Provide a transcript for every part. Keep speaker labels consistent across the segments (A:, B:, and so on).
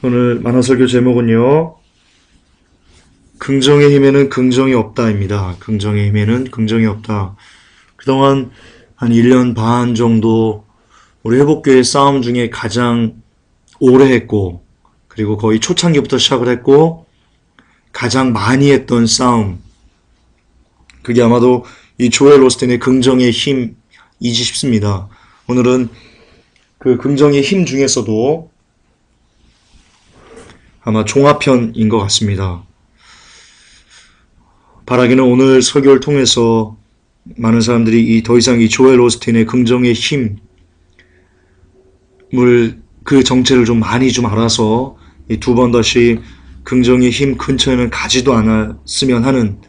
A: 오늘 만화설교 제목은요, 긍정의 힘에는 긍정이 없다입니다. 긍정의 힘에는 긍정이 없다. 그동안 한 1년 반 정도 우리 회복교회 싸움 중에 가장 오래 했고, 그리고 거의 초창기부터 시작을 했고, 가장 많이 했던 싸움. 그게 아마도 이 조엘 오스틴의 긍정의 힘이지 싶습니다. 오늘은 그 긍정의 힘 중에서도 아마 종합편인 것 같습니다. 바라기는 오늘 설교를 통해서 많은 사람들이 더 이상 이 조엘 오스틴의 긍정의 힘을 그 정체를 좀 많이 알아서 이 두 번 다시 긍정의 힘 근처에는 가지도 않았으면 하는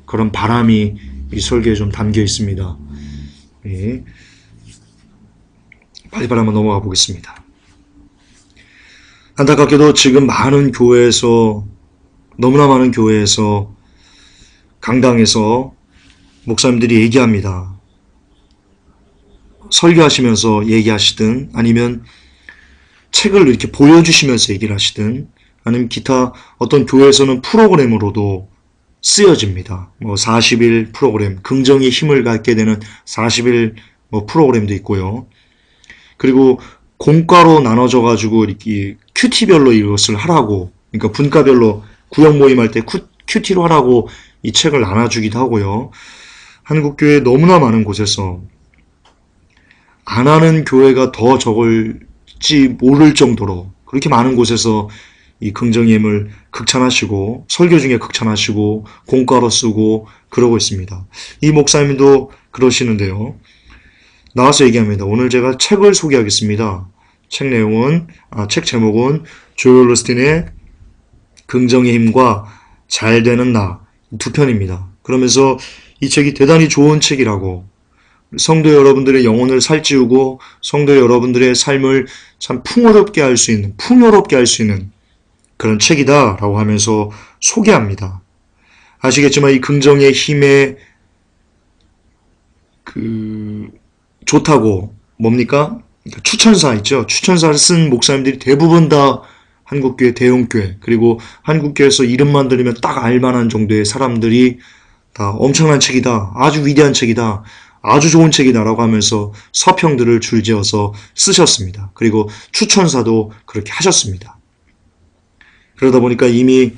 A: 그런 바람이 이 설교에 좀 담겨 있습니다. 예. 빨리빨리 한번 넘어가 보겠습니다. 안타깝게도 지금 너무나 많은 교회에서 강당에서 목사님들이 얘기합니다. 설교하시면서 얘기하시든 아니면 책을 이렇게 보여주시면서 얘기를 하시든 아니면 기타 어떤 교회에서는 프로그램으로도 쓰여집니다. 40일 프로그램, 긍정의 힘을 갖게 되는 40일 프로그램도 있고요. 그리고 공과로 나눠져 가지고 이렇게 큐티별로 이것을 하라고, 그러니까 분과별로 구역 모임할 때 큐티로 하라고 이 책을 나눠주기도 하고요. 한국교회 너무나 많은 곳에서 안 하는 교회가 더 적을지 모를 정도로 그렇게 많은 곳에서 이 긍정의 힘을 극찬하시고 설교 중에 극찬하시고 공과로 쓰고 그러고 있습니다. 이 목사님도 그러시는데요. 나와서 얘기합니다. 오늘 제가 책을 소개하겠습니다. 책 제목은 조엘 오스틴의 긍정의 힘과 잘 되는 나 두 편입니다. 그러면서 이 책이 대단히 좋은 책이라고, 성도 여러분들의 영혼을 살찌우고 성도 여러분들의 삶을 참 풍요롭게 할 수 있는 그런 책이다라고 하면서 소개합니다. 아시겠지만 이 긍정의 힘의 좋다고 뭡니까? 추천사 있죠. 추천사를 쓴 목사님들이 대부분 다 한국교회 대형교회, 그리고 한국교회에서 이름만 들으면 딱 알만한 정도의 사람들이 다 엄청난 책이다, 아주 위대한 책이다, 아주 좋은 책이다 라고 하면서 서평들을 줄지어서 쓰셨습니다. 그리고 추천사도 그렇게 하셨습니다. 그러다 보니까 이미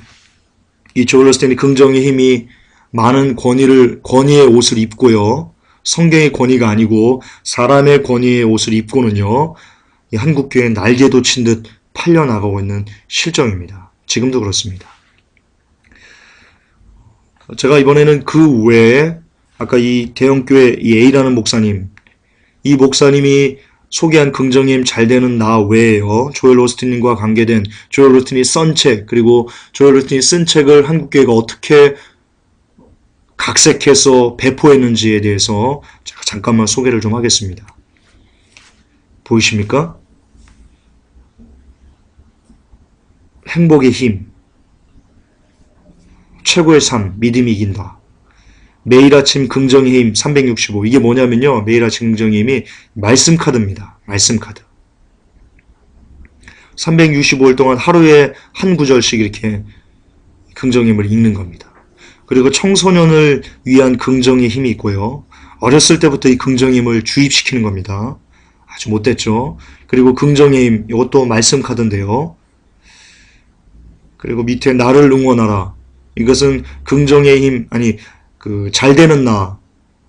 A: 이 조엘 오스틴의 긍정의 힘이 많은 권위의 옷을 입고요, 성경의 권위가 아니고 사람의 권위의 옷을 입고는요, 이 한국교회에 날개도 친 듯 팔려나가고 있는 실정입니다. 지금도 그렇습니다. 제가 이번에는 그 외에 아까 이 대형교회 이 A라는 목사님, 이 목사님이 소개한 긍정의 힘 잘 되는 나 외에요, 조엘 오스틴과 관계된 조엘 오스틴이 쓴 책, 그리고 조엘 오스틴이 쓴 책을 한국교회가 어떻게 각색해서 배포했는지에 대해서 제가 잠깐만 소개를 좀 하겠습니다. 보이십니까? 행복의 힘, 최고의 삶, 믿음이 이긴다. 매일 아침 긍정의 힘 365. 이게 뭐냐면요, 매일 아침 긍정의 힘이 말씀 카드입니다. 말씀 카드. 365일 동안 하루에 한 구절씩 이렇게 긍정의 힘을 읽는 겁니다. 그리고 청소년을 위한 긍정의 힘이 있고요. 어렸을 때부터 이 긍정의 힘을 주입시키는 겁니다. 아주 못됐죠. 그리고 긍정의 힘, 이것도 말씀 카드인데요. 그리고 밑에 나를 응원하라. 이것은 긍정의 힘, 잘 되는 나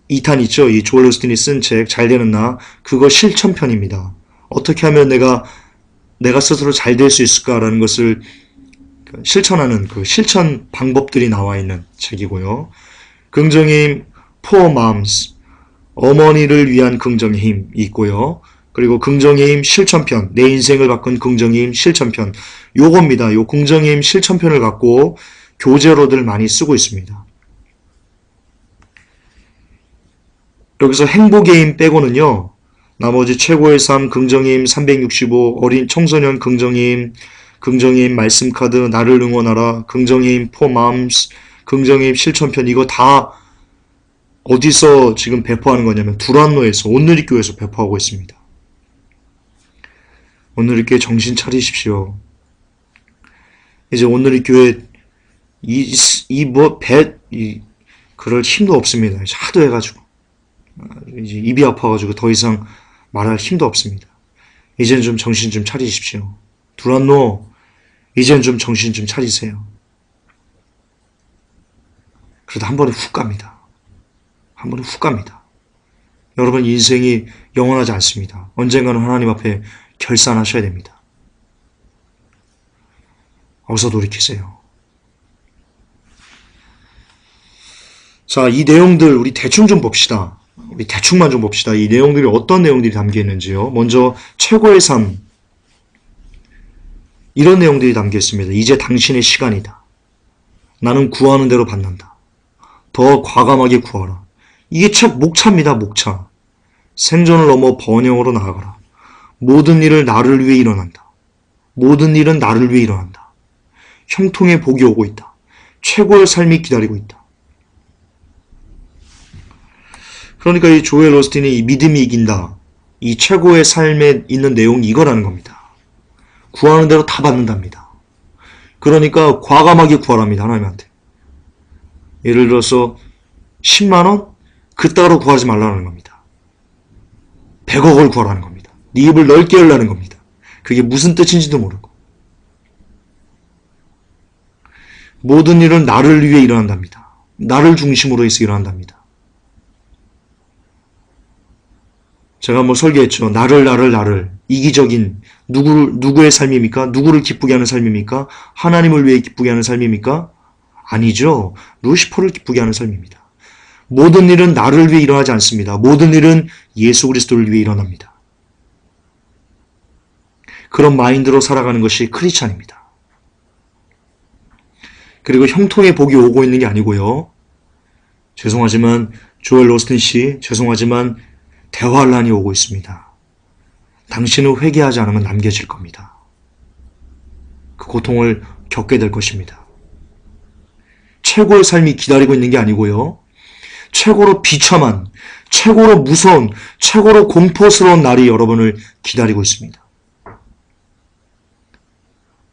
A: 2탄 있죠. 이 조엘 오스틴이 쓴 책 잘 되는 나, 그거 실천편입니다. 어떻게 하면 내가 스스로 잘 될 수 있을까라는 것을 실천하는 그 실천 방법들이 나와 있는 책이고요. 긍정의 힘 Poor Moms, 어머니를 위한 긍정의 힘이 있고요. 그리고 긍정의 힘 실천편, 내 인생을 바꾼 긍정의 힘 실천편, 요겁니다. 요 긍정의 힘 실천편을 갖고 교재로들 많이 쓰고 있습니다. 여기서 행복의 힘 빼고는요, 나머지 최고의 삶, 긍정의 힘 365, 어린 청소년 긍정의 힘 말씀 카드, 나를 응원하라, 긍정의 힘 Poor Moms, 긍정의 힘 실천편, 이거 다 어디서 지금 배포하는 거냐면 두란노에서, 온누리교회에서 배포하고 있습니다. 오늘 이렇게 정신 차리십시오. 이제 오늘 이 교회 그럴 힘도 없습니다. 하도 해가지고 이제 입이 아파가지고 더 이상 말할 힘도 없습니다. 이젠 좀 정신 좀 차리십시오. 두란노, 이젠 좀 정신 좀 차리세요. 그러다 한 번에 훅 갑니다. 한 번에 훅 갑니다. 여러분 인생이 영원하지 않습니다. 언젠가는 하나님 앞에 결산하셔야 됩니다. 어서 돌이키세요. 자, 이 내용들 우리 대충 좀 봅시다. 우리 대충만 좀 봅시다. 이 내용들이 어떤 내용들이 담겨 있는지요. 먼저 최고의 삶, 이런 내용들이 담겨 있습니다. 이제 당신의 시간이다. 나는 구하는 대로 받는다. 더 과감하게 구하라. 이게 책 목차입니다. 목차. 생존을 넘어 번영으로 나아가라. 모든 일을 나를 위해 일어난다. 모든 일은 나를 위해 일어난다. 형통의 복이 오고 있다. 최고의 삶이 기다리고 있다. 그러니까 이 조엘 오스틴이 이 믿음이 이긴다. 이 최고의 삶에 있는 내용이 이거라는 겁니다. 구하는 대로 다 받는답니다. 그러니까 과감하게 구하랍니다. 하나님한테. 예를 들어서 10만 원? 그따로 구하지 말라는 겁니다. 100억을 구하라는 겁니다. 네 입을 넓게 열라는 겁니다. 그게 무슨 뜻인지도 모르고. 모든 일은 나를 위해 일어난답니다. 나를 중심으로 해서 일어난답니다. 제가 뭐 설계했죠. 나를 이기적인 누구의 삶입니까? 누구를 기쁘게 하는 삶입니까? 하나님을 위해 기쁘게 하는 삶입니까? 아니죠. 루시퍼를 기쁘게 하는 삶입니다. 모든 일은 나를 위해 일어나지 않습니다. 모든 일은 예수 그리스도를 위해 일어납니다. 그런 마인드로 살아가는 것이 크리스찬입니다. 그리고 형통의 복이 오고 있는 게 아니고요. 죄송하지만 조엘 오스틴 씨, 죄송하지만 대환란이 오고 있습니다. 당신은 회개하지 않으면 남겨질 겁니다. 그 고통을 겪게 될 것입니다. 최고의 삶이 기다리고 있는 게 아니고요. 최고로 비참한, 최고로 무서운, 최고로 공포스러운 날이 여러분을 기다리고 있습니다.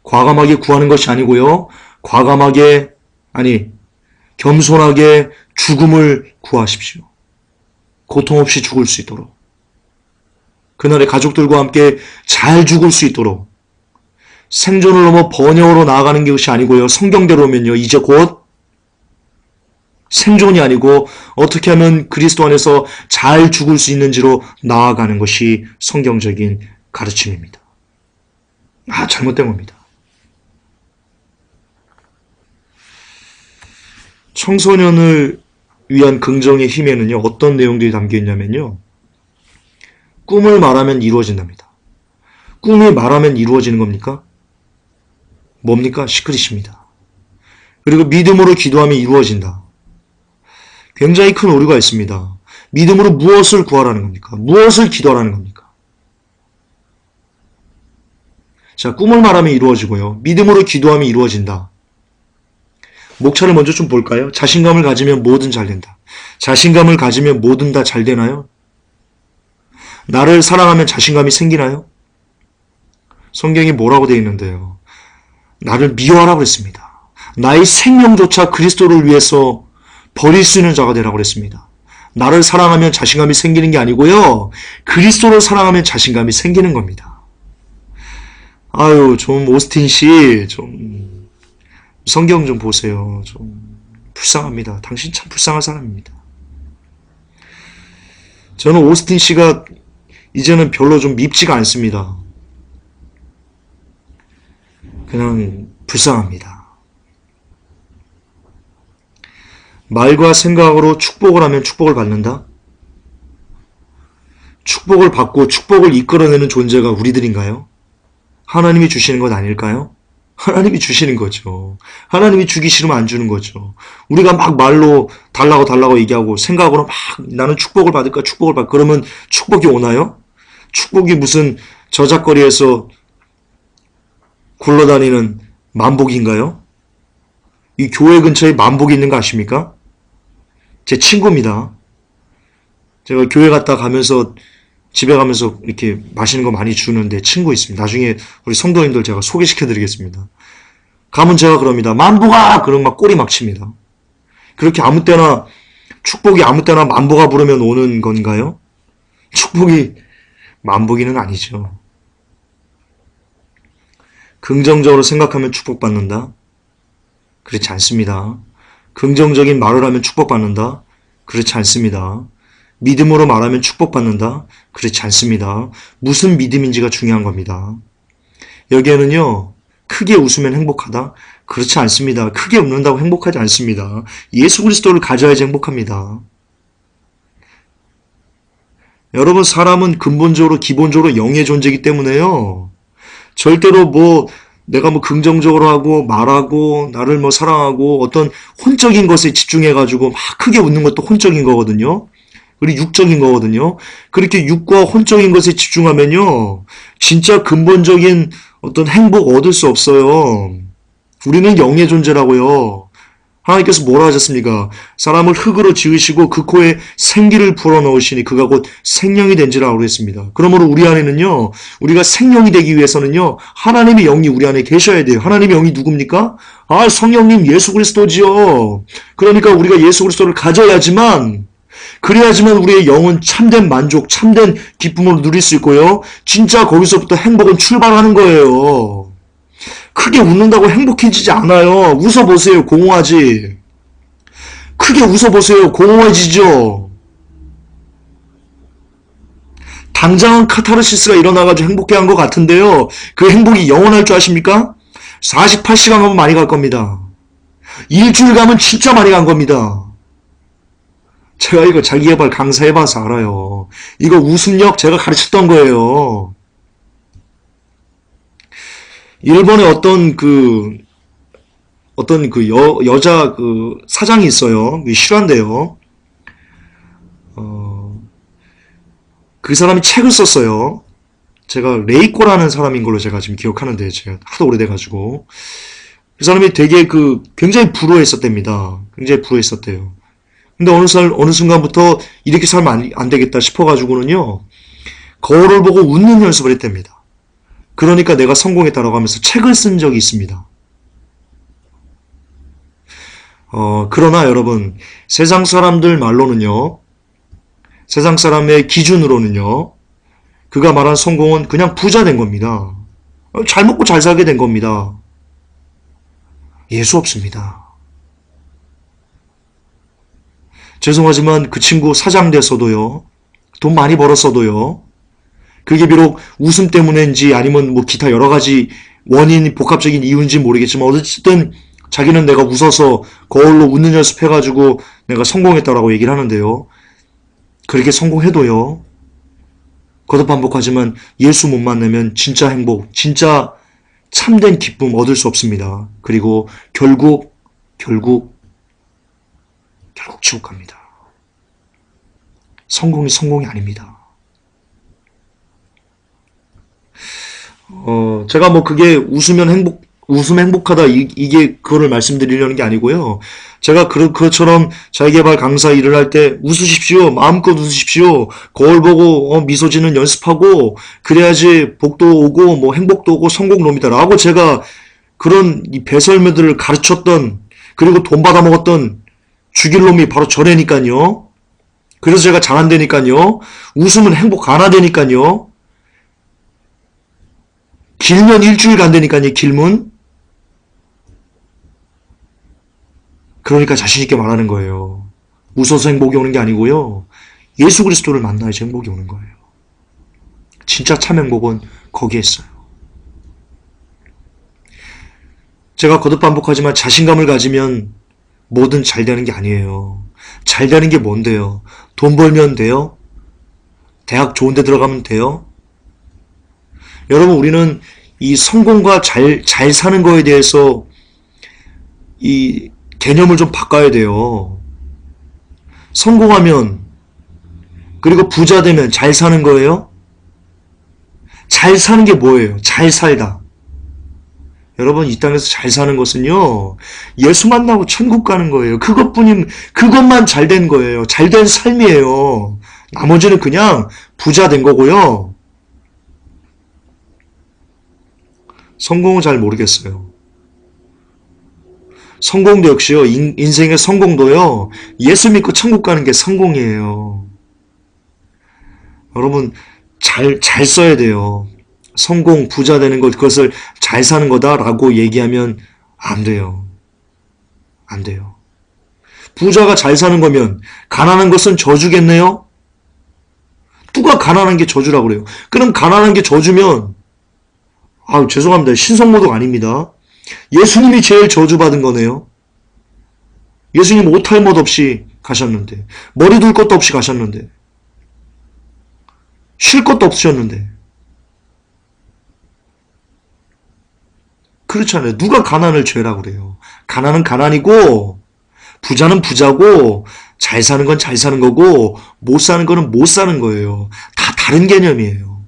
A: 과감하게 구하는 것이 아니고요. 겸손하게 죽음을 구하십시오. 고통 없이 죽을 수 있도록. 그날의 가족들과 함께 잘 죽을 수 있도록. 생존을 넘어 번영으로 나아가는 것이 아니고요. 성경대로면요. 이제 곧 생존이 아니고 어떻게 하면 그리스도 안에서 잘 죽을 수 있는지로 나아가는 것이 성경적인 가르침입니다. 잘못된 겁니다. 청소년을 위한 긍정의 힘에는요, 어떤 내용들이 담겨 있냐면요, 꿈을 말하면 이루어진답니다. 꿈이 말하면 이루어지는 겁니까? 뭡니까? 시크릿입니다. 그리고 믿음으로 기도하면 이루어진다. 굉장히 큰 오류가 있습니다. 믿음으로 무엇을 구하라는 겁니까? 무엇을 기도하라는 겁니까? 자, 꿈을 말하면 이루어지고요. 믿음으로 기도하면 이루어진다. 목차를 먼저 좀 볼까요? 자신감을 가지면 뭐든 잘 된다. 자신감을 가지면 뭐든 다 잘 되나요? 나를 사랑하면 자신감이 생기나요? 성경이 뭐라고 되어 있는데요? 나를 미워하라고 그랬습니다. 나의 생명조차 그리스도를 위해서 버릴 수 있는 자가 되라고 그랬습니다. 나를 사랑하면 자신감이 생기는 게 아니고요. 그리스도를 사랑하면 자신감이 생기는 겁니다. 좀 오스틴 씨, 성경 좀 보세요. 좀 불쌍합니다. 당신 참 불쌍한 사람입니다. 저는 오스틴 씨가 이제는 별로 좀 밉지가 않습니다. 그냥 불쌍합니다. 말과 생각으로 축복을 하면 축복을 받는다? 축복을 받고 축복을 이끌어내는 존재가 우리들인가요? 하나님이 주시는 것 아닐까요? 하나님이 주시는 거죠. 하나님이 주기 싫으면 안 주는 거죠. 우리가 막 말로 달라고 얘기하고 생각으로 막 나는 축복을 받을까 그러면 축복이 오나요? 축복이 무슨 저작거리에서 굴러다니는 만복인가요? 이 교회 근처에 만복이 있는 거 아십니까? 제 친구입니다. 제가 교회 갔다 가면서 집에 가면서 이렇게 맛있는 거 많이 주는데 친구 있습니다. 나중에 우리 성도님들 제가 소개시켜 드리겠습니다. 가면 제가 그럽니다. 만보가! 그럼 막 꼬리 막 칩니다. 그렇게 아무 때나, 축복이 아무 때나 만보가 부르면 오는 건가요? 축복이 만보기는 아니죠. 긍정적으로 생각하면 축복받는다? 그렇지 않습니다. 긍정적인 말을 하면 축복받는다? 그렇지 않습니다. 믿음으로 말하면 축복받는다? 그렇지 않습니다. 무슨 믿음인지가 중요한 겁니다. 여기에는요, 크게 웃으면 행복하다? 그렇지 않습니다. 크게 웃는다고 행복하지 않습니다. 예수 그리스도를 가져야지 행복합니다. 여러분, 사람은 근본적으로, 기본적으로 영의 존재이기 때문에요. 절대로 내가 긍정적으로 하고, 말하고, 나를 사랑하고, 어떤 혼적인 것에 집중해가지고 막 크게 웃는 것도 혼적인 거거든요. 그리고 육적인 거거든요. 그렇게 육과 혼적인 것에 집중하면요, 진짜 근본적인 어떤 행복 얻을 수 없어요. 우리는 영의 존재라고요. 하나님께서 뭐라 하셨습니까? 사람을 흙으로 지으시고 그 코에 생기를 불어넣으시니 그가 곧 생명이 된지라고 그랬습니다. 그러므로 우리 안에는요, 우리가 생명이 되기 위해서는요, 하나님의 영이 우리 안에 계셔야 돼요. 하나님의 영이 누굽니까? 성령님 예수 그리스도지요. 그러니까 우리가 예수 그리스도를 가져야지만, 그래야지만 우리의 영은 참된 만족, 참된 기쁨을 누릴 수 있고요. 진짜 거기서부터 행복은 출발하는 거예요. 크게 웃는다고 행복해지지 않아요. 웃어보세요. 공허하지. 크게 웃어보세요. 공허해지죠. 당장은 카타르시스가 일어나가지고 행복해한 것 같은데요. 그 행복이 영원할 줄 아십니까? 48시간 가면 많이 갈 겁니다. 일주일 가면 진짜 많이 간 겁니다. 제가 이거 자기개발 강사 해봐서 알아요. 이거 웃음력 제가 가르쳤던 거예요. 일본에 여자 사장이 있어요. 실화인데요. 그 사람이 책을 썼어요. 제가 레이코라는 사람인 걸로 제가 지금 기억하는데, 제가 하도 오래돼가지고. 그 사람이 되게 굉장히 불효했었답니다. 굉장히 불효했었대요. 근데 어느 순간부터 이렇게 살면 안 되겠다 싶어가지고는요, 거울을 보고 웃는 연습을 했답니다. 그러니까 내가 성공했다라고 하면서 책을 쓴 적이 있습니다. 그러나 여러분, 세상 사람들 말로는요, 세상 사람의 기준으로는요, 그가 말한 성공은 그냥 부자 된 겁니다. 잘 먹고 잘 살게 된 겁니다. 예수 없습니다. 죄송하지만 그 친구 사장 돼서도요, 돈 많이 벌었어도요, 그게 비록 웃음 때문인지 아니면 기타 여러 가지 복합적인 이유인지 모르겠지만 어쨌든 자기는 내가 웃어서 거울로 웃는 연습해가지고 내가 성공했다라고 얘기를 하는데요. 그렇게 성공해도요, 거듭 반복하지만 예수 못 만나면 진짜 행복, 진짜 참된 기쁨 얻을 수 없습니다. 그리고 결국 지옥 갑니다. 성공이 아닙니다. 제가 그게 웃음 행복하다, 이게 그거를 말씀드리려는 게 아니고요. 제가 그것처럼 자기계발 강사 일을 할 때 웃으십시오. 마음껏 웃으십시오. 거울 보고, 미소 짓는 연습하고, 그래야지 복도 오고, 행복도 오고, 성공놈이다. 라고 제가 그런 이 배설매들을 가르쳤던, 그리고 돈 받아먹었던 죽일 놈이 바로 저래니까요. 그래서 제가 잘한다니까요. 웃으면 행복 안 하다니까요. 길면 일주일 간다니까요, 길면. 그러니까 자신있게 말하는 거예요. 웃어서 행복이 오는 게 아니고요. 예수 그리스도를 만나야지 행복이 오는 거예요. 진짜 참 행복은 거기에 있어요. 제가 거듭 반복하지만 자신감을 가지면 뭐든 잘 되는 게 아니에요. 잘 되는 게 뭔데요? 돈 벌면 돼요? 대학 좋은 데 들어가면 돼요? 여러분, 우리는 이 성공과 잘 사는 거에 대해서 이 개념을 좀 바꿔야 돼요. 성공하면, 그리고 부자 되면 잘 사는 거예요? 잘 사는 게 뭐예요? 잘 살다. 여러분, 이 땅에서 잘 사는 것은요, 예수 만나고 천국 가는 거예요. 그것만 잘 된 거예요. 잘 된 삶이에요. 나머지는 그냥 부자 된 거고요. 성공은 잘 모르겠어요. 성공도 역시요, 인생의 성공도요, 예수 믿고 천국 가는 게 성공이에요. 여러분, 잘 써야 돼요. 성공, 부자 되는 것, 그것을 잘 사는 거다라고 얘기하면 안 돼요. 안 돼요. 부자가 잘 사는 거면 가난한 것은 저주겠네요? 누가 가난한 게 저주라고 그래요? 그럼 가난한 게 저주면, 죄송합니다. 신성모독 아닙니다. 예수님이 제일 저주받은 거네요. 예수님 옷 할 것 없이 가셨는데, 머리 둘 것도 없이 가셨는데, 쉴 것도 없으셨는데. 그렇잖아요. 누가 가난을 죄라고 그래요. 가난은 가난이고, 부자는 부자고, 잘 사는 건 잘 사는 거고, 못 사는 거는 못 사는 거예요. 다 다른 개념이에요.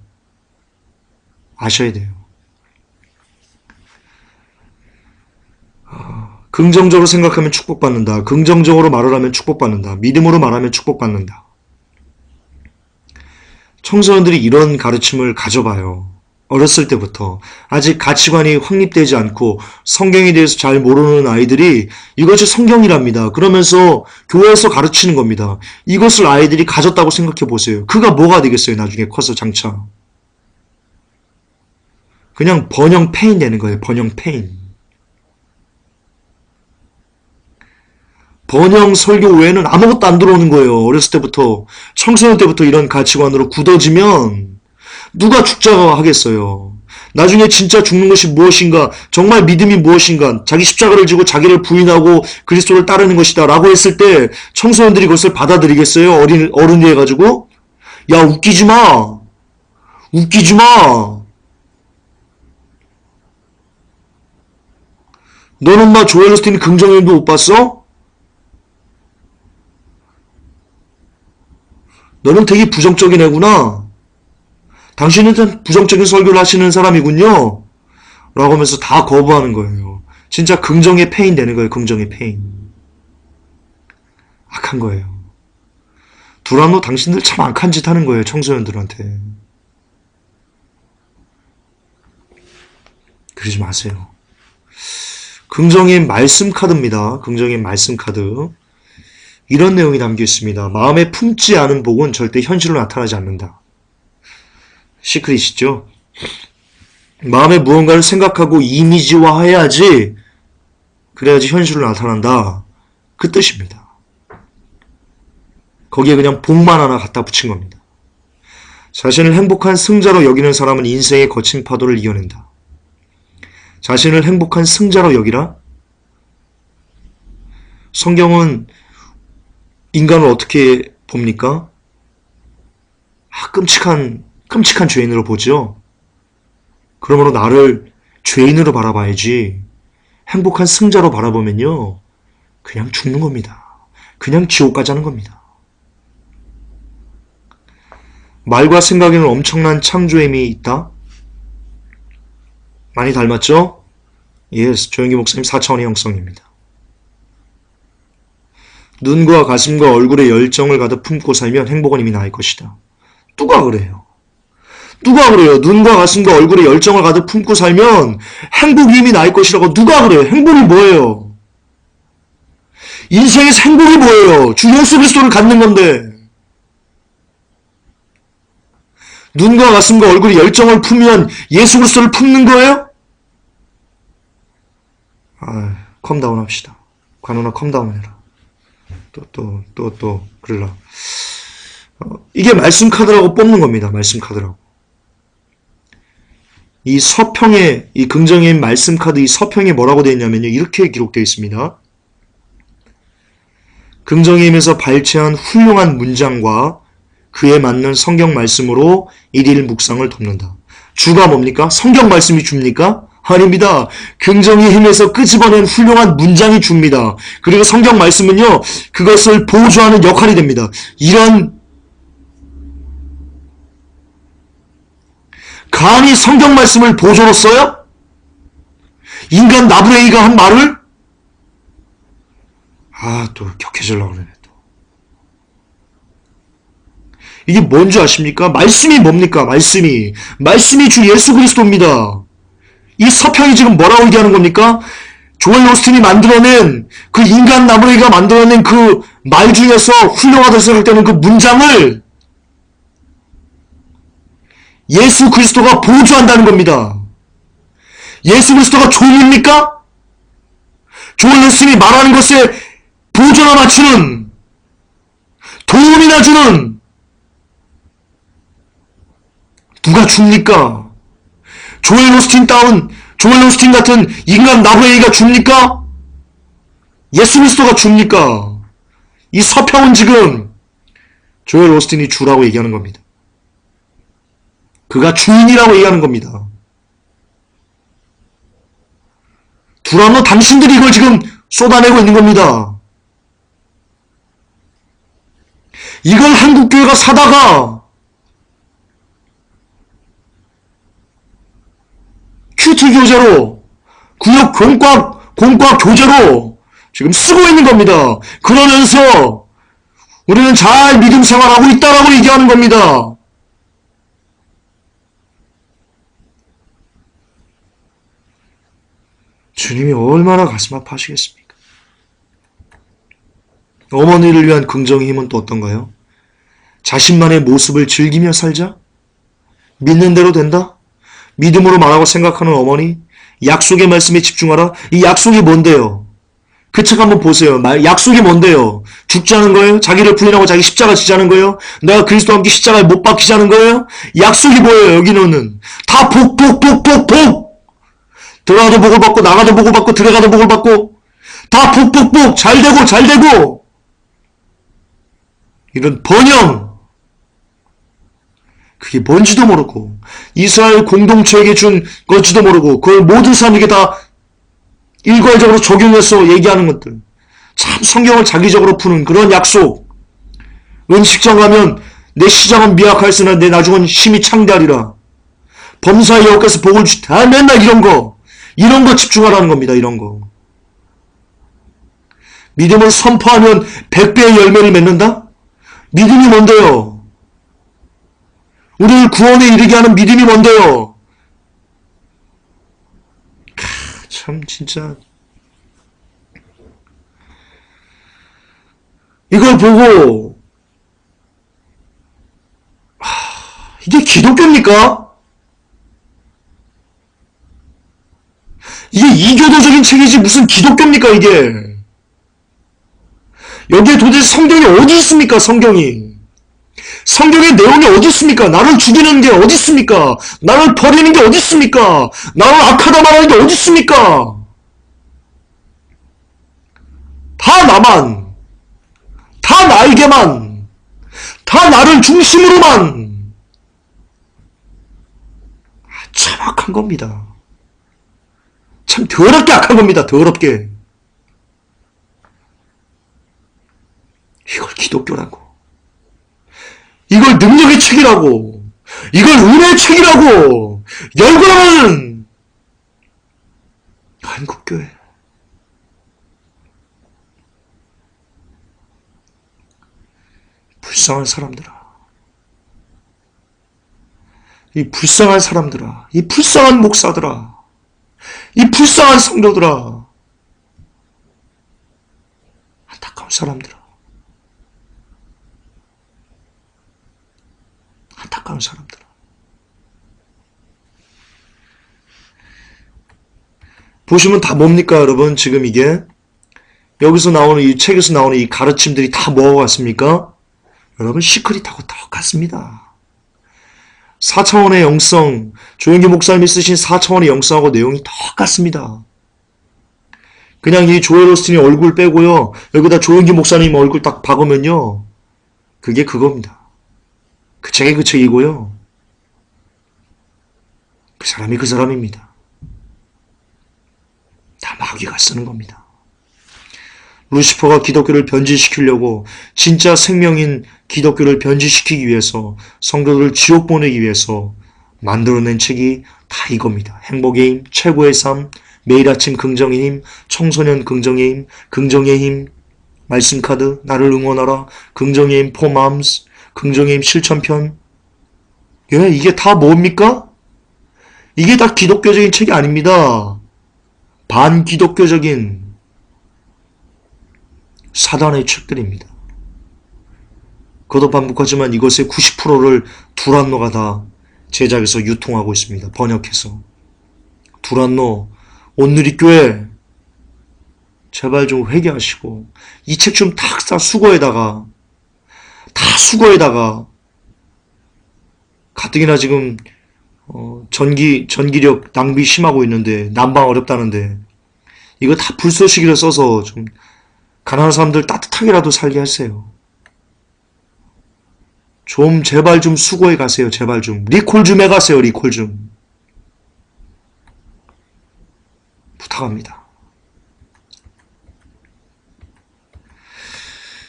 A: 아셔야 돼요. 긍정적으로 생각하면 축복받는다. 긍정적으로 말을 하면 축복받는다. 믿음으로 말하면 축복받는다. 청소년들이 이런 가르침을 가져봐요. 어렸을 때부터. 아직 가치관이 확립되지 않고 성경에 대해서 잘 모르는 아이들이 이것이 성경이랍니다. 그러면서 교회에서 가르치는 겁니다. 이것을 아이들이 가졌다고 생각해 보세요. 그가 뭐가 되겠어요? 나중에 커서 장차. 그냥 번영 페인 되는 거예요. 번영 페인. 번영 설교 외에는 아무것도 안 들어오는 거예요. 어렸을 때부터, 청소년 때부터 이런 가치관으로 굳어지면 누가 죽자고 하겠어요. 나중에 진짜 죽는 것이 무엇인가, 정말 믿음이 무엇인가, 자기 십자가를 지고 자기를 부인하고 그리스도를 따르는 것이다 라고 했을 때 청소년들이 그것을 받아들이겠어요? 어른이 해가지고? 야, 웃기지 마. 웃기지 마. 너는 마 조엘 오스틴 긍정행도 못 봤어? 너는 되게 부정적인 애구나. 당신은 부정적인 설교를 하시는 사람이군요. 라고 하면서 다 거부하는 거예요. 진짜 긍정의 페인 되는 거예요. 긍정의 페인. 악한 거예요. 두란노 당신들 참 악한 짓 하는 거예요. 청소년들한테. 그러지 마세요. 긍정의 말씀 카드입니다. 긍정의 말씀 카드. 이런 내용이 담겨 있습니다. 마음에 품지 않은 복은 절대 현실로 나타나지 않는다. 시크릿이죠. 마음에 무언가를 생각하고 이미지화해야지, 그래야지 현실로 나타난다. 그 뜻입니다. 거기에 그냥 복만 하나 갖다 붙인 겁니다. 자신을 행복한 승자로 여기는 사람은 인생의 거친 파도를 이겨낸다. 자신을 행복한 승자로 여기라? 성경은 인간을 어떻게 봅니까? 끔찍한 죄인으로 보죠. 그러므로 나를 죄인으로 바라봐야지. 행복한 승자로 바라보면요, 그냥 죽는 겁니다. 그냥 지옥 가자는 겁니다. 말과 생각에는 엄청난 창조의 힘이 있다. 많이 닮았죠? 예스, 조영기 목사님 4차원의 형성입니다. 눈과 가슴과 얼굴에 열정을 가득 품고 살면 행복은 이미 나의 것이다. 누가 그래요? 누가 그래요? 눈과 가슴과 얼굴에 열정을 가득 품고 살면 행복이 이미 나의 것이라고 누가 그래요? 행복이 뭐예요? 인생에서 행복이 뭐예요? 주 예수 그리스도를 갖는 건데. 눈과 가슴과 얼굴에 열정을 품으면 예수 그리스도를 품는 거예요? 컴다운 합시다. 관원아 컴다운 해라. 그럴라. 이게 말씀 카드라고 뽑는 겁니다. 말씀 카드라고. 이 서평에, 이 긍정의 말씀 카드, 이 서평에 뭐라고 되어 있냐면요, 이렇게 기록되어 있습니다. 긍정의 힘에서 발췌한 훌륭한 문장과 그에 맞는 성경 말씀으로 일일 묵상을 돕는다. 주가 뭡니까? 성경 말씀이 줍니까? 아닙니다. 긍정의 힘에서 끄집어낸 훌륭한 문장이 줍니다. 그리고 성경 말씀은요, 그것을 보조하는 역할이 됩니다. 이런, 감히 성경 말씀을 보조로 써요? 인간 나부레이가 한 말을? 또 격해지려고 그러네. 이게 뭔지 아십니까? 말씀이 뭡니까? 말씀이 주 예수 그리스도입니다. 이 서평이 지금 뭐라고 얘기하는 겁니까? 조엘 오스틴이 만들어낸 그 인간 나무레이가 만들어낸 그 말 중에서 훌륭하다고 생각되는 그 문장을 예수 그리스도가 보조한다는 겁니다. 예수 그리스도가 종입니까? 조엘 오스틴이 말하는 것에 보조나 맞추는, 도움이나 주는 누가 줍니까? 조엘 오스틴 같은 인간 나무레이가 줍니까? 예수 그리스도가 줍니까? 이 서평은 지금 조엘 오스틴이 주라고 얘기하는 겁니다. 그가 주인이라고 얘기하는 겁니다. 두라노 당신들이 이걸 지금 쏟아내고 있는 겁니다. 이걸 한국교회가 사다가 큐티 교재로, 구역 공과 교재로 지금 쓰고 있는 겁니다. 그러면서 우리는 잘 믿음 생활하고 있다라고 얘기하는 겁니다. 주님이 얼마나 가슴 아파하시겠습니까? 어머니를 위한 긍정의 힘은 또 어떤가요? 자신만의 모습을 즐기며 살자? 믿는 대로 된다? 믿음으로 말하고 생각하는 어머니? 약속의 말씀에 집중하라? 이 약속이 뭔데요? 그 책 한번 보세요. 약속이 뭔데요? 죽자는 거예요? 자기를 부인하고 자기 십자가 지자는 거예요? 내가 그리스도와 함께 십자가에 못 박히자는 거예요? 약속이 뭐예요? 여기는 다 복! 들어가도 복을 받고 나가도 복을 받고 들어가도 복을 받고 다 복! 잘 되고 이런 번영, 그게 뭔지도 모르고 이스라엘 공동체에게 준 건지도 모르고 그걸 모든 사람에게 다 일괄적으로 적용해서 얘기하는 것들, 참 성경을 자기적으로 푸는 그런 약속. 음식점 가면 내 시장은 미약하였으나 내 나중은 심히 창대하리라. 범사의 여호와께서 복을 주시다. 맨날 이런 거 집중하라는 겁니다. 이런 거. 믿음을 선포하면 100배의 열매를 맺는다? 믿음이 뭔데요? 우리를 구원에 이르게 하는 믿음이 뭔데요? 참 진짜 이걸 보고 이게 기독교입니까? 이게 이교도적인 책이지 무슨 기독교입니까 이게? 여기에 도대체 성경이 어디 있습니까? 성경의 내용이 어디 있습니까? 나를 죽이는 게 어디 있습니까? 나를 버리는 게 어디 있습니까? 나를 악하다 말하는 게 어디 있습니까? 다 나만, 다 나에게만, 다 나를 중심으로만. 참 악한 겁니다. 참 더럽게 악한 겁니다. 더럽게. 이걸 기독교라고, 이걸 능력의 책이라고, 이걸 은혜의 책이라고 열거하는 한국교회. 불쌍한 사람들아, 이 불쌍한 사람들아, 이 불쌍한 목사들아, 이 불쌍한 성도들아, 안타까운 사람들아, 안타까운 사람들아. 보시면 다 뭡니까 여러분? 지금 이게 여기서 나오는 이 책에서 나오는 이 가르침들이 다 뭐하고 같습니까? 여러분 시크릿하고 똑같습니다. 4차원의 영성, 조영기 목사님이 쓰신 4차원의 영성하고 내용이 똑같습니다. 그냥 이 조엘 오스틴의 얼굴 빼고요, 여기다 조영기 목사님 얼굴 딱 박으면요, 그게 그겁니다. 그 책이 그 책이고요, 그 사람이 그 사람입니다. 다 마귀가 쓰는 겁니다. 루시퍼가 기독교를 변질시키려고, 진짜 생명인 기독교를 변질시키기 위해서, 성도들을 지옥 보내기 위해서 만들어낸 책이 다 이겁니다. 행복의 힘, 최고의 삶, 매일 아침 긍정의 힘, 청소년 긍정의 힘, 긍정의 힘, 말씀카드, 나를 응원하라, 긍정의 힘, 포맘스, 긍정의 힘 실천편. 예, 이게 다 뭡니까? 이게 다 기독교적인 책이 아닙니다. 반기독교적인 사단의 책들입니다. 거듭 반복하지만 이것의 90%를 두란노가 다 제작해서 유통하고 있습니다. 번역해서. 두란노, 온누리교회 제발 좀 회개하시고 이 책 좀 다 수거에다가 가뜩이나 지금 전기력 낭비 심하고 있는데 난방 어렵다는데 이거 다 불쏘시개를 써서 좀 가난한 사람들 따뜻하게라도 살게 하세요. 좀 제발 좀 수고해 가세요. 제발 좀 리콜 좀 해가세요. 리콜 좀 부탁합니다.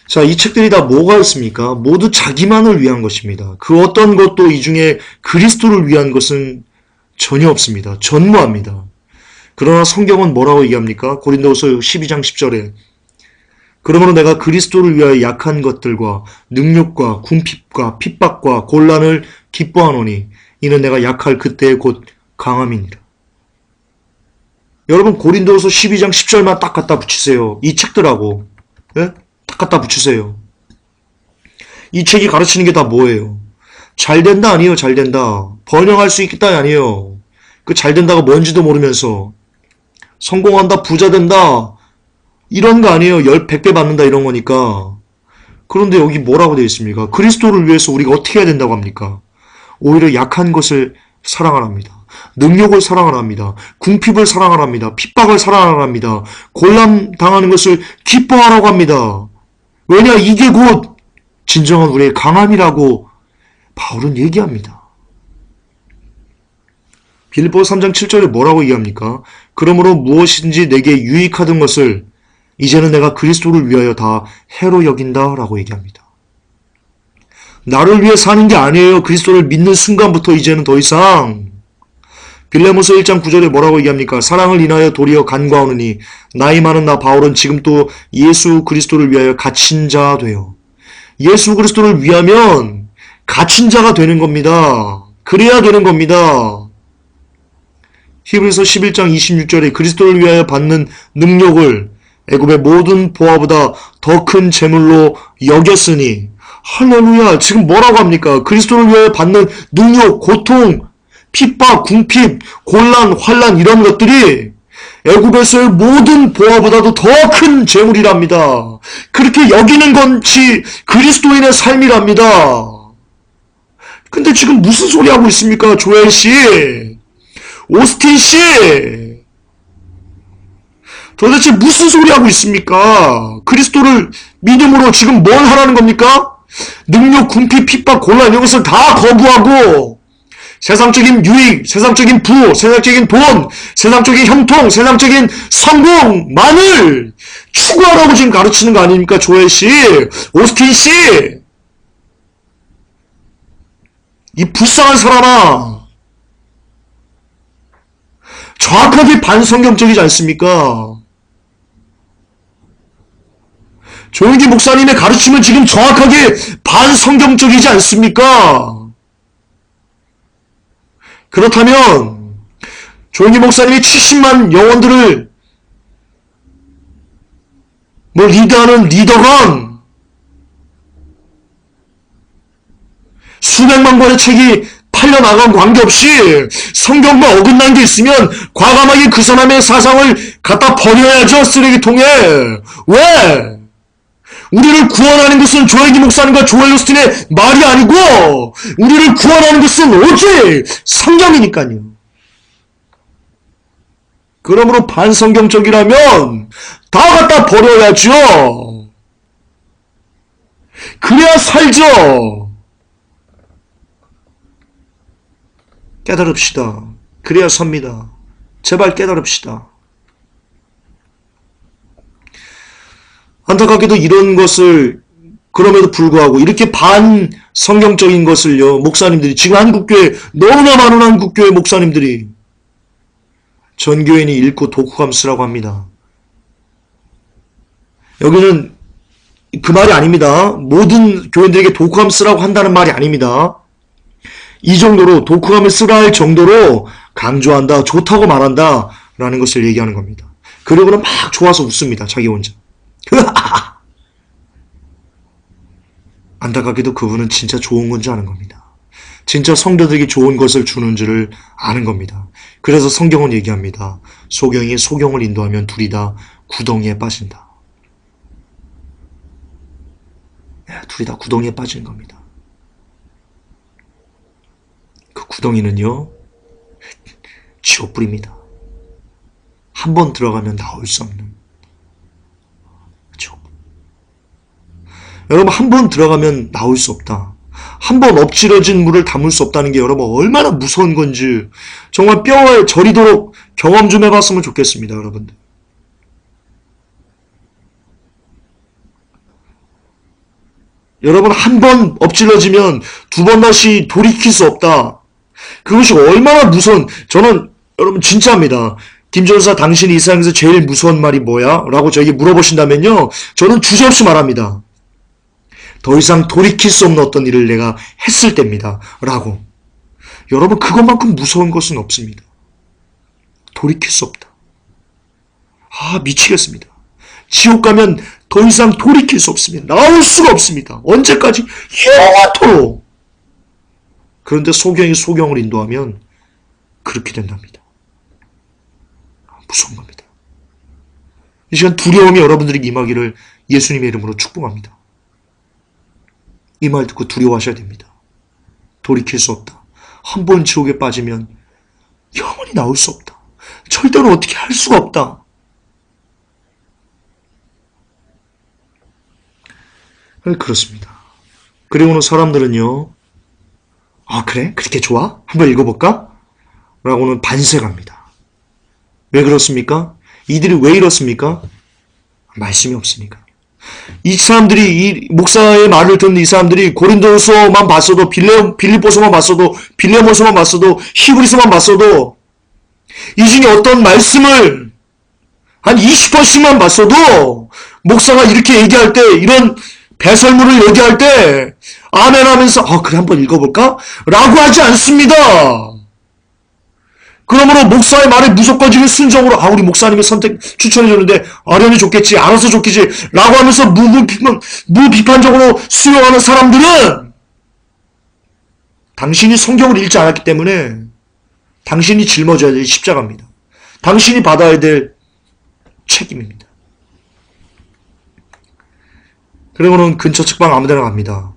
A: 자, 이 책들이 다 뭐가 있습니까? 모두 자기만을 위한 것입니다. 그 어떤 것도 이 중에 그리스도를 위한 것은 전혀 없습니다. 전무합니다. 그러나 성경은 뭐라고 얘기합니까? 고린도후서 12장 10절에 그러므로 내가 그리스도를 위하여 약한 것들과 능욕과 궁핍과 핍박과 곤란을 기뻐하노니 이는 내가 약할 그때의 곧 강함이니라. 여러분 고린도후서 12장 10절만 딱 갖다 붙이세요. 이 책들하고. 예? 딱 갖다 붙이세요. 이 책이 가르치는 게 다 뭐예요? 잘 된다 아니에요. 잘 된다. 번영할 수 있겠다 아니에요. 그 잘 된다가 뭔지도 모르면서 성공한다 부자 된다 이런 거 아니에요. 100배 받는다 이런 거니까. 그런데 여기 뭐라고 되어 있습니까? 그리스도를 위해서 우리가 어떻게 해야 된다고 합니까? 오히려 약한 것을 사랑하랍니다. 능력을 사랑하랍니다. 궁핍을 사랑하랍니다. 핍박을 사랑하랍니다. 곤란 당하는 것을 기뻐하라고 합니다. 왜냐? 이게 곧 진정한 우리의 강함이라고 바울은 얘기합니다. 빌립보서 3장 7절에 뭐라고 얘기합니까? 그러므로 무엇인지 내게 유익하던 것을 이제는 내가 그리스도를 위하여 다 해로 여긴다 라고 얘기합니다. 나를 위해 사는 게 아니에요. 그리스도를 믿는 순간부터 이제는 더 이상. 빌레몬서 1장 9절에 뭐라고 얘기합니까? 사랑을 인하여 도리어 간과하느니 나이 많은 나 바울은 지금 또 예수 그리스도를 위하여 갇힌 자 되어. 예수 그리스도를 위하면 갇힌 자가 되는 겁니다. 그래야 되는 겁니다. 히브리서 11장 26절에 그리스도를 위하여 받는 능력을 애굽의 모든 보화보다 더 큰 재물로 여겼으니 할렐루야. 지금 뭐라고 합니까? 그리스도를 위하여 받는 능력, 고통, 핍박, 궁핍, 곤란, 환란 이런 것들이 애굽에서의 모든 보화보다도 더 큰 재물이랍니다. 그렇게 여기는 것이 그리스도인의 삶이랍니다. 근데 지금 무슨 소리 하고 있습니까? 조엘 씨, 오스틴 씨, 도대체 무슨 소리 하고 있습니까? 그리스도를 믿음으로 지금 뭘 하라는 겁니까? 능력, 궁핍, 핍박, 곤란 이것을 다 거부하고 세상적인 유익, 세상적인 부, 세상적인 돈, 세상적인 형통, 세상적인 성공만을 추구하라고 지금 가르치는 거 아닙니까? 조엘 씨, 오스틴 씨, 이 불쌍한 사람아, 정확하게 반성경적이지 않습니까? 조영기 목사님의 가르침은 지금 정확하게 반성경적이지 않습니까? 그렇다면 조영기 목사님이 70만 영혼들을 리드하는 리더건 수백만 권의 책이 팔려나간 관계없이 성경과 어긋난 게 있으면 과감하게 그 사람의 사상을 갖다 버려야죠. 쓰레기통에. 왜? 우리를 구원하는 것은 조엘기 목사님과 조엘 오스틴의 말이 아니고 우리를 구원하는 것은 오직 성경이니까요. 그러므로 반성경적이라면 다 갖다 버려야죠. 그래야 살죠. 깨달읍시다. 그래야 섭니다. 제발 깨달읍시다. 안타깝게도 이런 것을 그럼에도 불구하고 이렇게 반성경적인 것을요, 목사님들이 지금 한국교회 너무나 많은 한국교회 목사님들이 전교인이 읽고 독후감 쓰라고 합니다. 여기는 그 말이 아닙니다. 모든 교인들에게 독후감 쓰라고 한다는 말이 아닙니다. 이 정도로 독후감을 쓰라 할 정도로 강조한다, 좋다고 말한다 라는 것을 얘기하는 겁니다. 그러고는 막 좋아서 웃습니다. 자기 혼자. 안타깝게도 그분은 진짜 좋은 건 줄 아는 겁니다. 진짜 성도들에게 좋은 것을 주는 줄을 아는 겁니다. 그래서 성경은 얘기합니다. 소경이 소경을 인도하면 둘이 다 구덩이에 빠진다. 둘이 다 구덩이에 빠지는 겁니다. 그 구덩이는요, 지옥불입니다. 한 번 들어가면 나올 수 없는 지옥. 여러분, 한 번 들어가면 나올 수 없다. 한 번 엎질러진 물을 담을 수 없다는 게 여러분 얼마나 무서운 건지 정말 뼈에 저리도록 경험 좀 해봤으면 좋겠습니다, 여러분들. 여러분, 한 번 엎질러지면 두 번 다시 돌이킬 수 없다. 그것이 얼마나 무서운, 저는 여러분 진짜입니다. 김전사, 당신이 이 세상에서 제일 무서운 말이 뭐야? 라고 저에게 물어보신다면요, 저는 주저없이 말합니다. 더 이상 돌이킬 수 없는 어떤 일을 내가 했을 때입니다. 라고. 여러분, 그것만큼 무서운 것은 없습니다. 돌이킬 수 없다. 미치겠습니다. 지옥 가면 더 이상 돌이킬 수 없습니다. 나올 수가 없습니다. 언제까지? 영원토록. 그런데 소경이 소경을 인도하면 그렇게 된답니다. 무서운 겁니다. 이 시간 두려움이 여러분들에게 임하기를 예수님의 이름으로 축복합니다. 이 말 듣고 두려워하셔야 됩니다. 돌이킬 수 없다. 한 번 지옥에 빠지면 영원히 나올 수 없다. 절대로 어떻게 할 수가 없다. 그렇습니다. 그리고는 사람들은요, 그래? 그렇게 좋아? 한번 읽어볼까? 라고는 반색합니다. 왜 그렇습니까? 이들이 왜 이렇습니까? 말씀이 없으니까. 이 사람들이, 이 목사의 말을 듣는 이 사람들이 고린도서만 봤어도, 빌립보서만 봤어도, 빌레몬서만 봤어도, 히브리서만 봤어도, 이 중에 어떤 말씀을 한 20번씩만 봤어도 목사가 이렇게 얘기할 때, 이런 배설물을 얘기할 때 아멘 하면서 그래 한번 읽어볼까? 라고 하지 않습니다. 그러므로 목사의 말에 무조건 지금 순종으로 우리 목사님이 추천해줬는데 아련히 좋겠지, 알아서 좋겠지 라고 하면서 무비판적으로 수용하는 사람들은 당신이 성경을 읽지 않았기 때문에 당신이 짊어져야 될 십자가입니다. 당신이 받아야 될 책임입니다. 그리고는 근처 책방 아무데나 갑니다.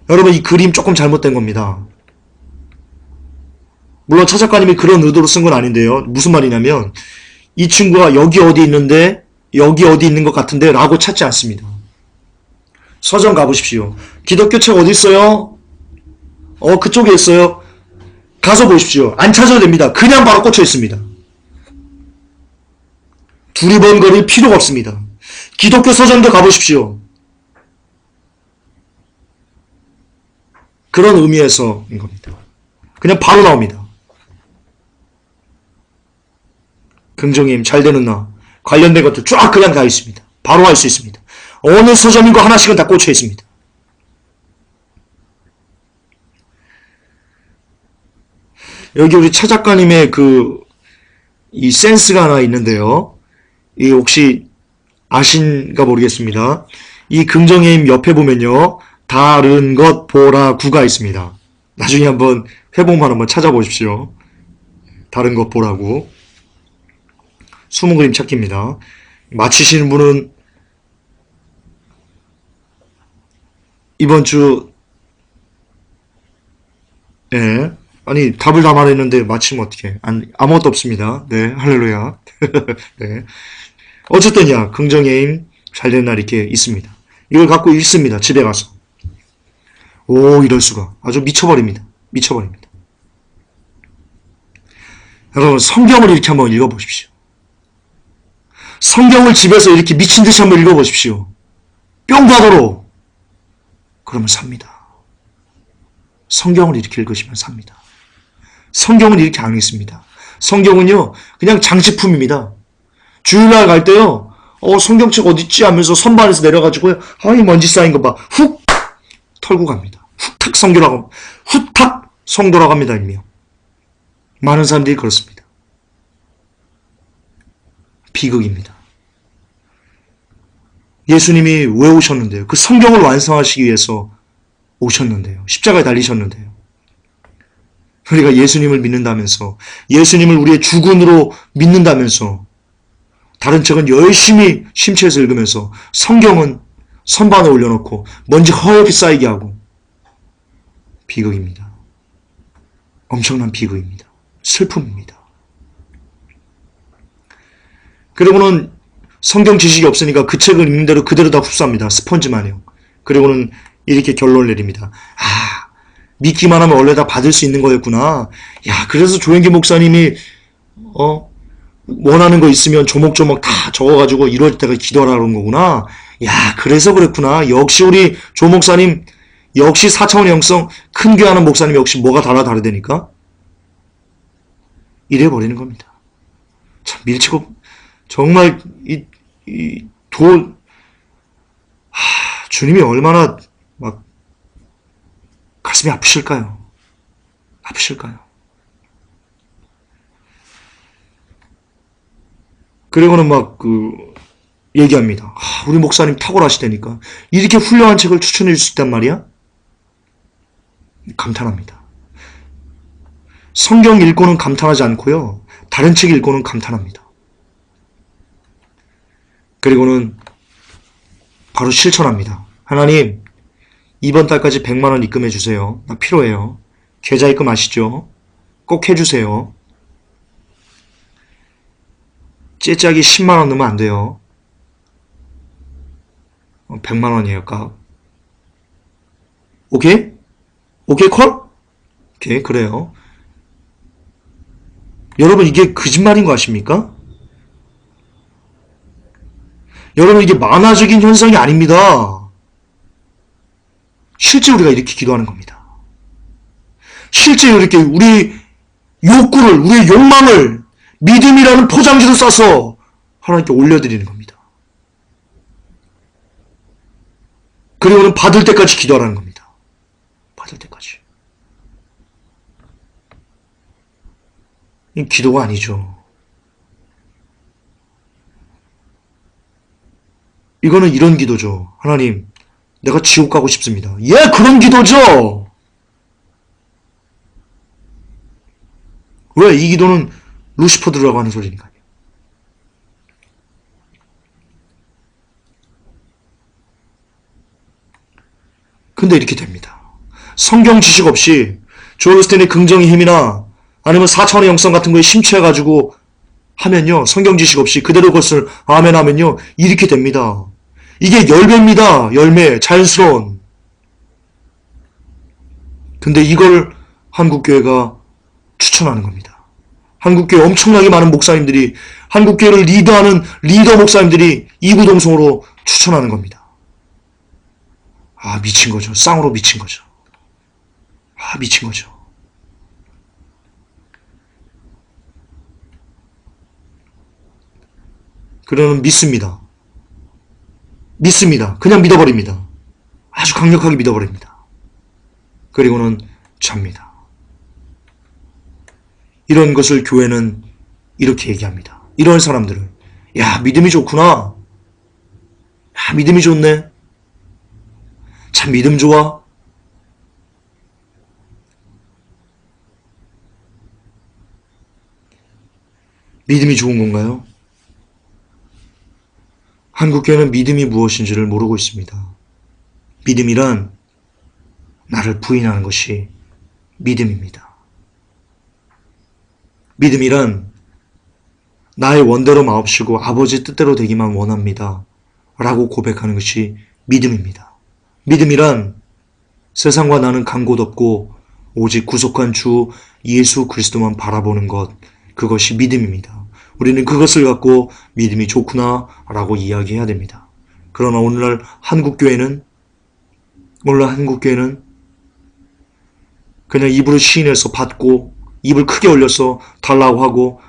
A: 여러분, 이 그림 조금 잘못된 겁니다. 물론 차 작가님이 그런 의도로 쓴 건 아닌데요. 무슨 말이냐면 이 친구가 여기 어디 있는데, 여기 어디 있는 것 같은데 라고 찾지 않습니다. 서점 가보십시오. 기독교 책 어디 있어요? 그쪽에 있어요. 가서 보십시오. 안 찾아도 됩니다. 그냥 바로 꽂혀 있습니다. 두리번거릴 필요가 없습니다. 기독교 서점도 가보십시오. 그런 의미에서인 겁니다. 그냥 바로 나옵니다. 긍정임, 잘되는 나, 관련된 것들 쫙 그냥 다 있습니다. 바로 할 수 있습니다. 어느 서점인가 하나씩은 다 꽂혀 있습니다. 여기 우리 차 작가님의 이 센스가 하나 있는데요. 이 혹시 아신가 모르겠습니다. 이 긍정의 힘 옆에 보면요, 다른 것 보라 구가 있습니다. 나중에 한번 회복만 한번 찾아보십시오. 다른 것 보라고. 숨은 그림 찾기입니다. 맞히시는 분은 이번 주, 아니 답을 다 말했는데 맞히면 어떡해. 아무것도 없습니다. 네, 할렐루야. 네. 어쨌든야, 긍정의 힘, 잘된 날 이렇게 있습니다. 이걸 갖고 읽습니다. 집에 가서. 이럴 수가. 아주 미쳐버립니다. 미쳐버립니다. 여러분, 성경을 이렇게 한번 읽어보십시오. 성경을 집에서 이렇게 미친 듯이 한번 읽어보십시오. 뿅가도록. 그러면 삽니다. 성경을 이렇게 읽으시면 삽니다. 성경은 이렇게 안 읽습니다. 성경은요, 그냥 장식품입니다. 주일날 갈 때요, 성경책 어딨지 하면서 선반에서 내려가지고요, 이 먼지 쌓인 거 봐. 훅! 털고 갑니다. 훅탁 성도라고, 후탁 성도라고 합니다, 일명. 많은 사람들이 그렇습니다. 비극입니다. 예수님이 왜 오셨는데요? 그 성경을 완성하시기 위해서 오셨는데요. 십자가에 달리셨는데요. 우리가 예수님을 믿는다면서, 예수님을 우리의 주군으로 믿는다면서, 다른 책은 열심히 심취해서 읽으면서 성경은 선반에 올려놓고 먼지 허옇게 쌓이게 하고, 비극입니다. 엄청난 비극입니다. 슬픔입니다. 그리고는 성경 지식이 없으니까 그 책을 읽는 대로 그대로 다 흡수합니다. 스펀지 마냥. 그리고는 이렇게 결론을 내립니다. 믿기만 하면 원래 다 받을 수 있는 거였구나. 야, 그래서 조영기 목사님이 원하는 거 있으면 조목조목 다 적어가지고 이럴 때가 기도하라 그런 거구나. 야, 그래서 그랬구나. 역시 우리 조 목사님, 역시 4차원의 영성 큰 교회하는 목사님 역시 뭐가 다르다니까. 이래버리는 겁니다. 참 밀치고 정말 주님이 얼마나 막 가슴이 아프실까요? 그리고는 막 얘기합니다. 우리 목사님 탁월하시다니까 이렇게 훌륭한 책을 추천해 줄 수 있단 말이야? 감탄합니다. 성경 읽고는 감탄하지 않고요. 다른 책 읽고는 감탄합니다. 그리고는 바로 실천합니다. 하나님, 이번 달까지 100만 원 입금해 주세요. 나 필요해요. 계좌 입금 아시죠? 꼭 해주세요. 째짝이 10만 원 넣으면 안 돼요. 100만 원이에요, 값. 오케이? 오케이, 콜? 오케이, 그래요. 여러분, 이게 거짓말인 거 아십니까? 여러분, 이게 만화적인 현상이 아닙니다. 실제 우리가 이렇게 기도하는 겁니다. 실제 이렇게 우리 욕구를, 우리의 욕망을 믿음이라는 포장지로 싸서 하나님께 올려드리는 겁니다. 그리고는 받을 때까지 기도하라는 겁니다. 받을 때까지. 이 기도가 아니죠. 이거는 이런 기도죠. 하나님, 내가 지옥 가고 싶습니다. 예, 그런 기도죠. 왜? 이 기도는 루시퍼드라고 하는 소리니까요. 근데 이렇게 됩니다. 성경 지식 없이 조엘 스탠의 긍정의 힘이나 아니면 4차원의 영성 같은 거에 심취해가지고 하면요. 성경 지식 없이 그대로 그것을 아멘 하면요. 이렇게 됩니다. 이게 열매입니다. 열매. 자연스러운. 근데 이걸 한국교회가 추천하는 겁니다. 한국교회 엄청나게 많은 목사님들이, 한국교회를 리더하는 리더 목사님들이 이구동성으로 추천하는 겁니다. 미친 거죠. 쌍으로 미친 거죠. 미친 거죠. 그러면 믿습니다. 믿습니다. 그냥 믿어버립니다. 아주 강력하게 믿어버립니다. 그리고는 잡니다. 이런 것을 교회는 이렇게 얘기합니다. 이런 사람들을, 야, 믿음이 좋구나. 야, 믿음이 좋네. 참 믿음 좋아. 믿음이 좋은 건가요? 한국교회는 믿음이 무엇인지를 모르고 있습니다. 믿음이란 나를 부인하는 것이 믿음입니다. 믿음이란 나의 원대로 마옵시고 아버지 뜻대로 되기만 원합니다. 라고 고백하는 것이 믿음입니다. 믿음이란 세상과 나는 간 곳 없고 오직 구속한 주 예수 그리스도만 바라보는 것, 그것이 믿음입니다. 우리는 그것을 갖고 믿음이 좋구나 라고 이야기해야 됩니다. 그러나 오늘날 한국교회는 그냥 입으로 시인해서 받고 입을 크게 올려서 달라고 하고,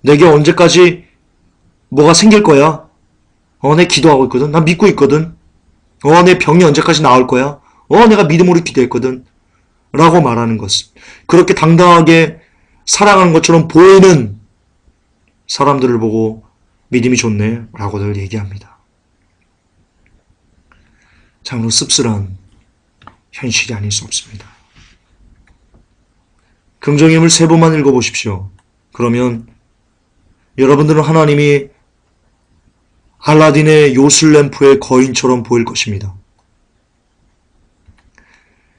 A: 내게 언제까지 뭐가 생길 거야? 내 기도하고 있거든. 난 믿고 있거든. 내 병이 언제까지 나을 거야? 내가 믿음으로 기도했거든. 라고 말하는 것은, 그렇게 당당하게 살아가는 것처럼 보이는 사람들을 보고 믿음이 좋네 라고들 얘기합니다. 참으로 씁쓸한 현실이 아닐 수 없습니다. 긍정의 힘을 3번만 읽어보십시오. 그러면 여러분들은 하나님이 알라딘의 요술램프의 거인처럼 보일 것입니다.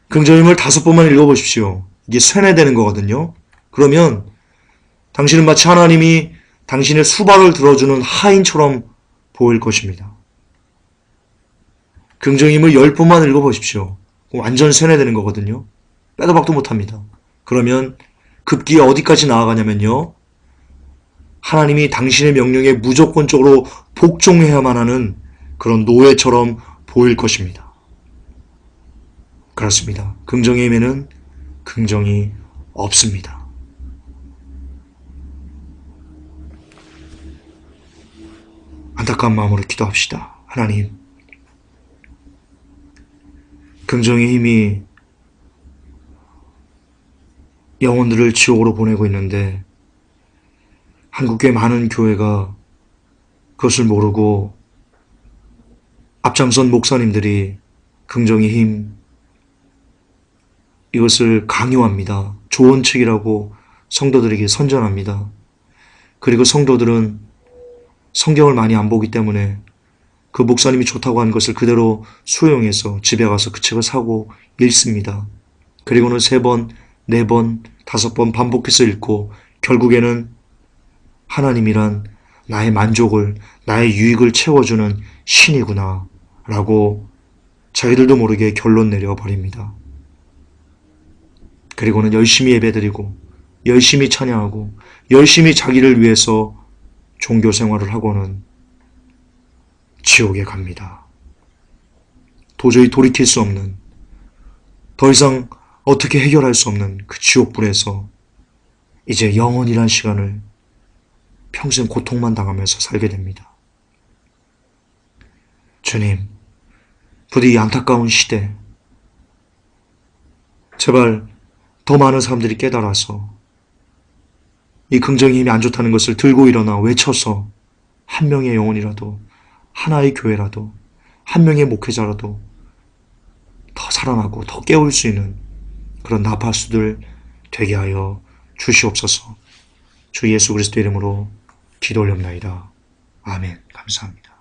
A: 긍정의 힘을 5번만 읽어보십시오. 이게 쇠뇌되는 거거든요. 그러면 당신은 마치 하나님이 당신의 수발을 들어주는 하인처럼 보일 것입니다. 긍정의 힘을 10번만 읽어보십시오. 완전 쇠뇌되는 거거든요. 빼도 박도 못합니다. 그러면 급기야 어디까지 나아가냐면요. 하나님이 당신의 명령에 무조건적으로 복종해야만 하는 그런 노예처럼 보일 것입니다. 그렇습니다. 긍정의 힘에는 긍정이 없습니다. 안타까운 마음으로 기도합시다. 하나님, 긍정의 힘이 영혼들을 지옥으로 보내고 있는데 한국의 많은 교회가 그것을 모르고 앞장선 목사님들이 긍정의 힘 이것을 강요합니다. 좋은 책이라고 성도들에게 선전합니다. 그리고 성도들은 성경을 많이 안 보기 때문에 그 목사님이 좋다고 한 것을 그대로 수용해서 집에 가서 그 책을 사고 읽습니다. 그리고는 3번, 4번, 5번 반복해서 읽고 결국에는 하나님이란 나의 만족을, 나의 유익을 채워주는 신이구나 라고 자기들도 모르게 결론 내려버립니다. 그리고는 열심히 예배드리고 열심히 찬양하고 열심히 자기를 위해서 종교 생활을 하고는 지옥에 갑니다. 도저히 돌이킬 수 없는, 더 이상 어떻게 해결할 수 없는 그 지옥불에서 이제 영원이란 시간을 평생 고통만 당하면서 살게 됩니다. 주님, 부디 이 안타까운 시대 제발 더 많은 사람들이 깨달아서 이 긍정의 힘이 안 좋다는 것을 들고 일어나 외쳐서 한 명의 영혼이라도, 하나의 교회라도, 한 명의 목회자라도 더 살아나고 더 깨울 수 있는 그런 나팔수들 되게 하여 주시옵소서. 주 예수 그리스도 이름으로 기도 올렸나이다. 아멘. 감사합니다.